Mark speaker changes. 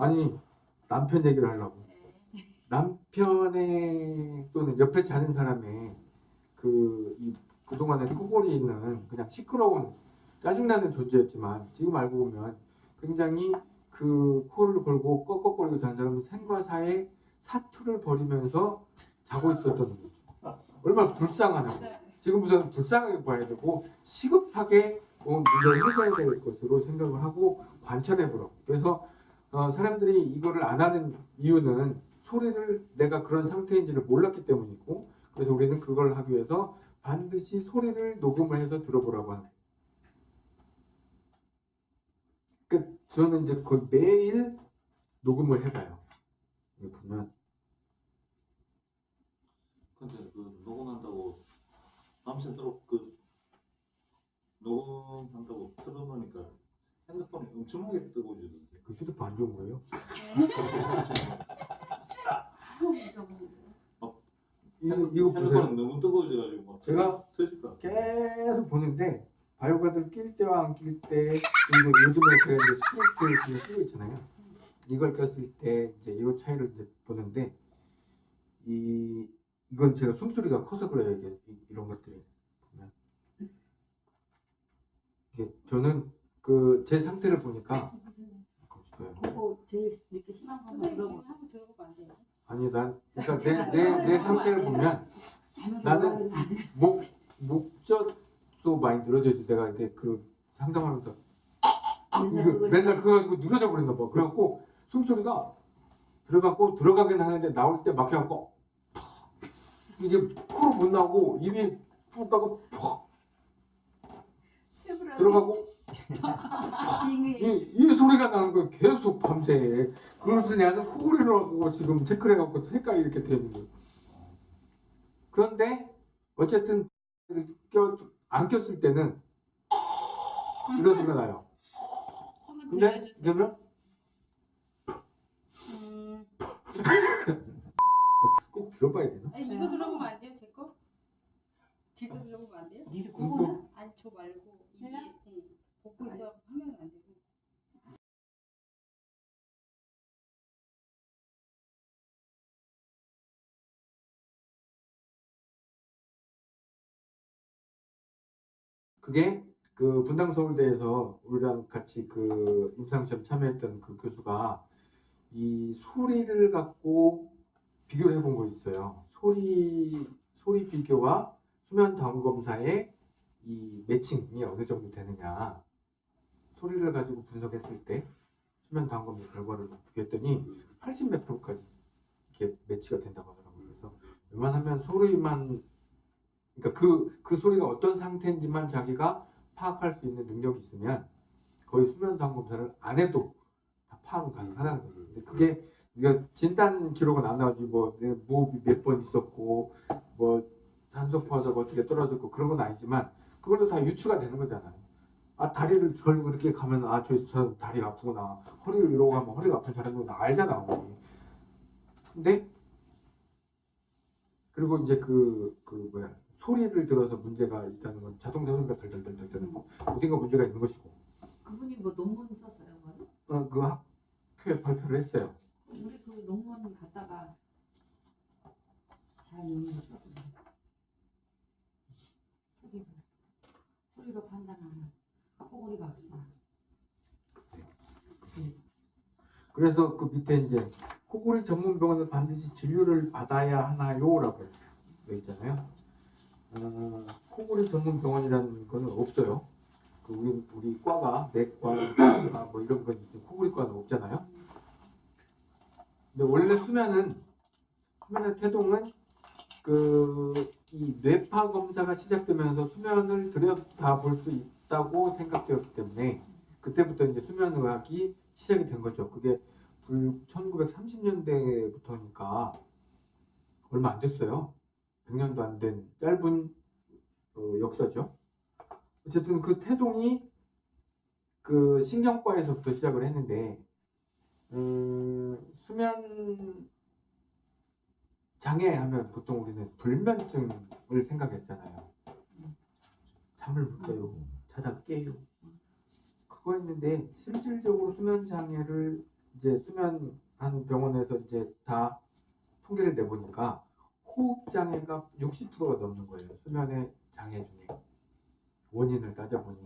Speaker 1: 아니 남편 얘기를 하려고.
Speaker 2: 네.
Speaker 1: 남편의 또는 옆에 자는 사람의 그동안의 코골이는 그냥 시끄러운 짜증나는 존재였지만 지금 알고 보면 굉장히 그 코를 골고 꺽꺽거리고 자는 사람은 생과 사의 사투를 벌이면서 자고 있었던 거죠. 얼마나 불쌍하냐고. 지금부터는 불쌍하게 봐야 되고 시급하게 문제를 해결해야 될 것으로 생각을 하고 관찰해 보라고. 그래서 사람들이 이거를 안 하는 이유는 소리를 내가 그런 상태인지를 몰랐기 때문이고, 그래서 우리는 그걸 하기 위해서 반드시 소리를 녹음을 해서 들어보라고 하는 거예요. 저는 이제 그 매일 녹음을 해봐요. 보면
Speaker 3: 근데 그 녹음한다고 밤새도록 그 녹음한다고 틀어놓으니까 핸드폰이 엄청나게 뜨거워지던데.
Speaker 1: 그 휴대폰 안 좋은 거예요? 이거 보세요.
Speaker 3: 핸드폰은 너무 뜨거워져가지고 막
Speaker 1: 제가
Speaker 3: 터질 것 같아.
Speaker 1: 계속 보는데 바이오가드를 낄 때와 안 낄 때, 그리고 요즘에 제가 이제 스트레이트 지금 끼고 있잖아요. 이걸 꼈을 때 이제 이 차이를 이제 보는데, 이건 제가 숨소리가 커서 그래요. 이런 것들이 보면 이게 저는 그 제 상태를 보니까
Speaker 4: 그거 제일 이렇게 심한 거
Speaker 2: 선생님 지금
Speaker 4: 물어보.
Speaker 2: 한번 들어보면 안 돼요?
Speaker 1: 아니 난 그러니까 내 상태를 보면 나는 목젖도 많이 늘어져 있어. 내가 이제 그 상담하면서 맨날 그거 가지고 늘어져 버렸나 봐. 그래갖고 숨소리가 들어가긴 하는데 나올 때 막혀갖고 이게 코로 못 나오고 입이 푹 가고 퍽 들어가고 이 소리가 나는 거예요. 계속 밤새. 그래서 나는 코골이라고 지금 체크를 해갖고 색깔이 이렇게 되어 있는 거예요. 그런데 어쨌든 안 꼈을 때는 이런 소리가 나요. 근데 그러면 꼭 들어봐야 되나?
Speaker 2: 아니 이거 들어보면 안 돼요? 제 거? 제 거 들어보면 안 돼요?
Speaker 4: 니도 그거는?
Speaker 2: 아니 저 말고 이게 벗고 있어 하면 안 되고.
Speaker 1: 그게 그 분당서울대에서 우리랑 같이 그 임상시험 참여했던 그 교수가 이 소리를 갖고 비교를 해본 거 있어요. 소리 비교와 수면 다운 검사의 이 매칭이 어느 정도 되느냐. 소리를 가지고 분석했을 때 수면 다운 검사 결과를 비교했더니 80몇 프로까지 이렇게 매치가 된다고 하더라고요. 그래서 웬만하면 소리만, 그러니까 그 소리가 어떤 상태인지만 자기가 파악할 수 있는 능력이 있으면 거의 수면 다운 검사를 안 해도 다 파악은 가능하다는 거죠. 근데 그게 이거 진단 기록은 안 나오지, 뭐 호흡이 몇 번 있었고 뭐 산소 포화도가 어떻게 떨어졌고 그런 건 아니지만 그걸로 다 유추가 되는 거잖아요. 아, 다리를 절고 이렇게 가면 저 다리가 아프구나, 허리를 이러고 가면 허리가 아픈 사람은 알잖아. 근데 그리고 이제 소리를 들어서 문제가 있다는 건 자동차 소리가 덜덜덜덜 되는 거, 어딘가 문제가 있는 것이고.
Speaker 4: 그분이 뭐 논문 썼어요, 그거는?
Speaker 1: 그 학회에 발표를 했어요.
Speaker 4: 우리 그 논문 갖다가 잘 논문했어. 소리로 판단하는 코골이 박사.
Speaker 1: 그래서 그 밑에 이제 코골이 전문 병원은 반드시 진료를 받아야 하나요? 라고 되어 있잖아요. 코골이 전문 병원이라는 거는 없어요. 우리 과가 내과 뭐 이런 건 코골이과는 없잖아요. 근데 원래 수면의 태동은 이 뇌파 검사가 시작되면서 수면을 들여다볼 수 있다고 생각되었기 때문에 그때부터 이제 수면의학이 시작이 된 거죠. 그게 1930년대부터니까 얼마 안 됐어요. 100년도 안 된 짧은 역사죠. 어쨌든 그 태동이 그 신경과에서부터 시작을 했는데, 수면 장애 하면 보통 우리는 불면증을 생각했잖아요. 잠을 못 자요, 자다 깨요. 그거 있는데 실질적으로 수면 장애를 이제 수면 한 병원에서 이제 다 통계를 내보니까 호흡 장애가 60%가 넘는 거예요. 수면의 장애 중에 원인을 따져보니.